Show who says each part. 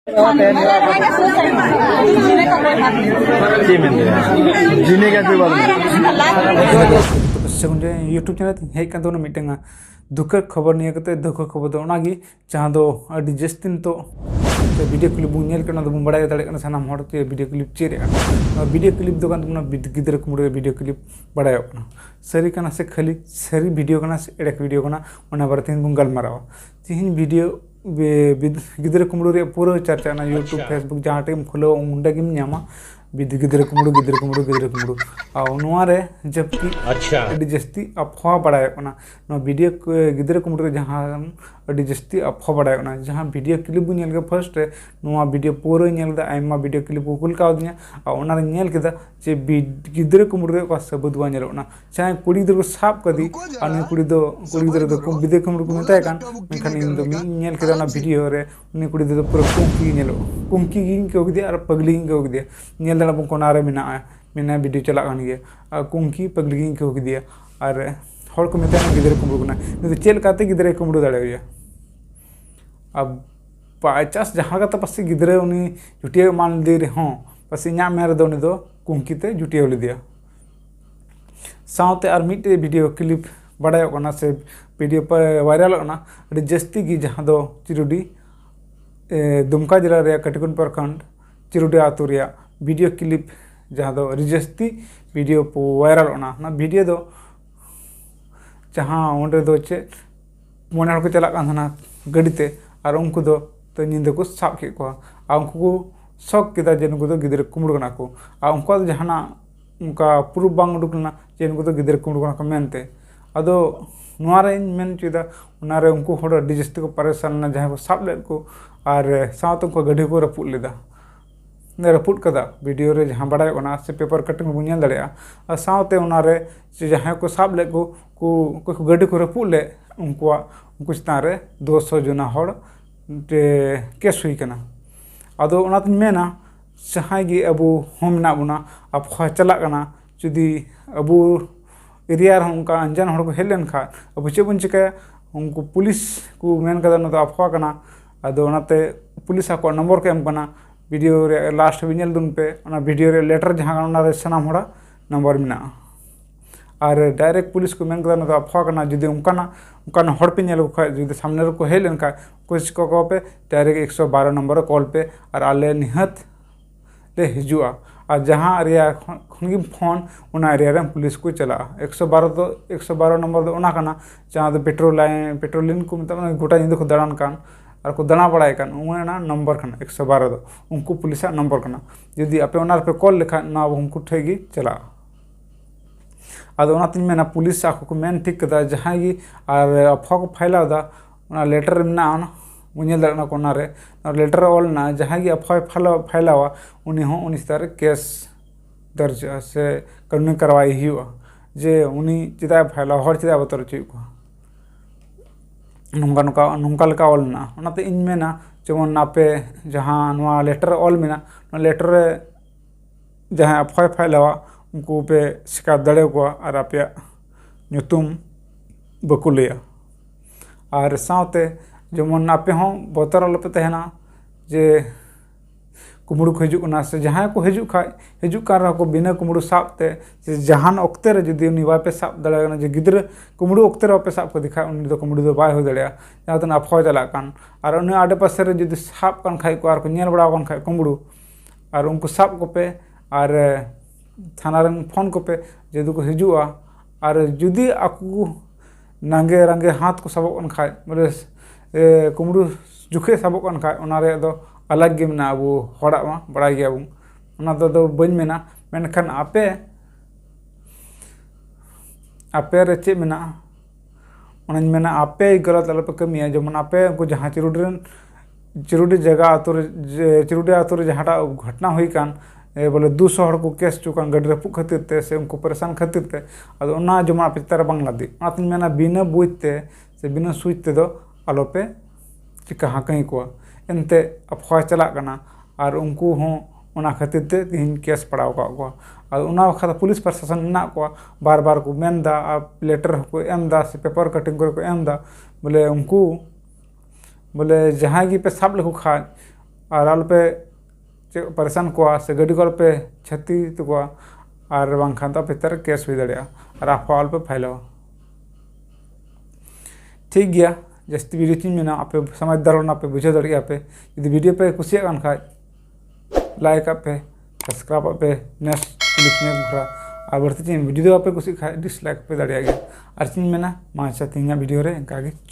Speaker 1: जीने का कोई बात नहीं
Speaker 2: यूट्यूब चैनल हेकन मिट्टन दुख खबर नहीं दुख खबर जहाँ जस्ती तो वीडियो क्लिप बन बड़ा दाड़ा सामान वीडियो क्लिप चेरे वीडियो क्लिप गिद्रा कुमड़ वीडियो क्लिप बड़ा सारी से खाली सारी वीडियो से एड़े वीडियो बारे तीन गलमारा तीन वीडियो गिद्रा कुमड़ पूरा चर्चा यूट्यूब फेसबुक जहाँ टाइम खोलो उंडे नामा गिद्रा कुमड़ और जबकि जस्ती अफवा बड़ा वीडियो गिद्रा कुमड़ जहाँ जस्ती अफवा बड़ा जहाँ वीडियो क्लिप बन फर्स्ट वीडियो पूरा आयमा वीडियो क्लिप को कुल कावदिया जे गिद्रा कुमड़ सबूत बा चाहे कुड़ी गिद्रा को साब कदी कुड़ी गिद्रा को गिद्रा कुमड़ को मेतान वीडियो रे उन्नी कुड़ी गिद्रा पूरा कुंकी गिंदिया और पगली गिंदिया दाड़ा कोनारे मेना वीडियो चला कुंकी पगली गिंदिया और हर को मेता गिद्रा कुमड़ चलते गिद्रा कुमड़ दाड़ा अब बाईचान्स जहाँ पास गिद्रा उन्नी जुटिया मान दी रहा पास इन मेरे दो कुंकीते जुटिया लेदिया साथ और मिट्टे वीडियो क्लिप बड़ा से वीडियो वायरल जस्ती की जहाँ दो चिरुडी दुमका जिला रे कटिकुन प्रखंड चिरुडी आतु रे वीडियो क्लिप जहाँ दो जस्ती वीडियो वायरल वीडियो दो जहाँ उन्हें दो चे मोने को चलना गाड़ीते और उनको दो तो नींद को साब के उनको को शक किया जे नुकु गिद्रा कुमड़ को उनको जहाँ उनका प्रूफ बांग उडुकना जे नुकु गिद्रा कुमड़ को मेनते अदो मेन चुदा उनको अभी जस्ती को परेशान जहाँ को साब लेद को और साथ उनको गाड़ी को रपुद लेदा रपुद कदा वीडियो रे जहाँ बड़ा से पेपर कटिंग बन नेल दाड़ा और साथ जहाँ को साब लेद को गाड़ी को रपुद ले उनको चितान 200 जना केस हुई कना अदो मेना जहाँ अबू मेना बना अफवा चलना जुदी अबू एरिया उनका अनजान हड़ को हेज लेन खा अब चे बन चिकाया उनको पुलिस को मेन कर अफवा कना अदो पुलिस को नंबर को एम कना वीडियो रे लास्ट भी दुन पे वीडियो रे लेटर जहाँ सामान हड़ा नंबर मेना और डायरेक्ट पुलिस को मेन कर अफवा कना जुदी उनका हड़ पे नेल खा जुदी सामने को हेज लेन खा कुछ को पे डायरेक्ट 112 नंबर कॉल पे और आले निहत ले हिजुआ और जहाँ एरिया खनगी फोन उना एरिया रे पुलिस को चला 112 नंबर दो जहाँ दो पेट्रोलिन को मतलब गोटा नींद को दाड़ान कान और को दाड़ा बड़ाय कान उना नंबर खाना 112 दो उनको पुलिस नंबर खाना जुदी आपे उना पे कॉल लेखा ना उनको ठेगी चला अदो मेना पुलिस आको को मेन ठीक कदा जहाँ गी और अफवा को फैलावदा लेटर मेना मुझे दाड़ा को लेटर ऑलना जहाँ गी अफवा फैलावा उन्हीं चितान केस दर्ज से कानूनी कार्रवाई हुआ जे उन्हीं चिदा फैला हर चिदा बतर चे को नौका ऑलना इन मेना जेमन आपे जहाँ लेटर ऑल मेना लेटर जहाँ अफवा फैलावा उनको पे शिकायत दाड़े को और आपे नुतुम बको लिया और साथे जेमन आपे हों बतर अलपे तहना जे कुमड़ को हजुना से जहाँ को हजुकान को बिना कुमड़ साबते जहान अक्ते जुदी उनी बापे साब दाड़ा जे गिद्रा कुमड़ अक्ते बापे साब को दिखा उनी दो कुमड़ दो बाय हो दाड़ा जहाँ अफवा चलाकान और उन्हें आडे पासे रे जुदी साब कान खाय को और को नेल बड़ा कान खाय कुमड़ और उनको साब को पे और थाना रन फोन को पे जे को हजुआ और जुदी आकू नांगे रंगे हाथ को सबक खाय बोले कुमड़ जुखे सबक खाय दो अलग गे मेना अब हड़ा बड़ा गया दो बन मेना मेनखान आपे आपे रे चे मेना मेना आपे गलत अलपे कमिया जेमन आपे उनको जहाँ चिरुडी जगह आतु चिरुडी आतु जहाँ घटना हुई कान बोले 200 हड़ को केस चुकान गाड़ी रपुद खातिर से उनको परेशान खातिर जेमन आपे चितान बांग लादी मेना बिना बुझते से बिना सुचते दो आलोपे चिका हाँकई को एनते अफवा चलाना और उनको हों खातिर ते तीन केस पड़ा और पुलिस प्रशासन मेना को बार बार को मेनदा लेटर को एमदा से पेपर कटिंग को एमदा बोले उनको बोले जहाँ गी पे साब लेको खा और आलोपे परेशान को से गाड़ी को आलोपे क्षति तको और बांखान तो आपे तर केस हुई दाड़ा और आफा आलोपे फाइलवा ठीक गया जस्ती वीडियो चीज में आपे समझदार होना पे बुझे दाड़ा पे यदि वीडियो पे कुसिया खान लाइक पे सब्सक्राइब पे नेक्स्ट क्लिक भरा और बढ़ते वीडियो पे कुछ खाए डिसलाइक पे दाड़ा गया और चीज में माचा तीन वीडियो रे इनका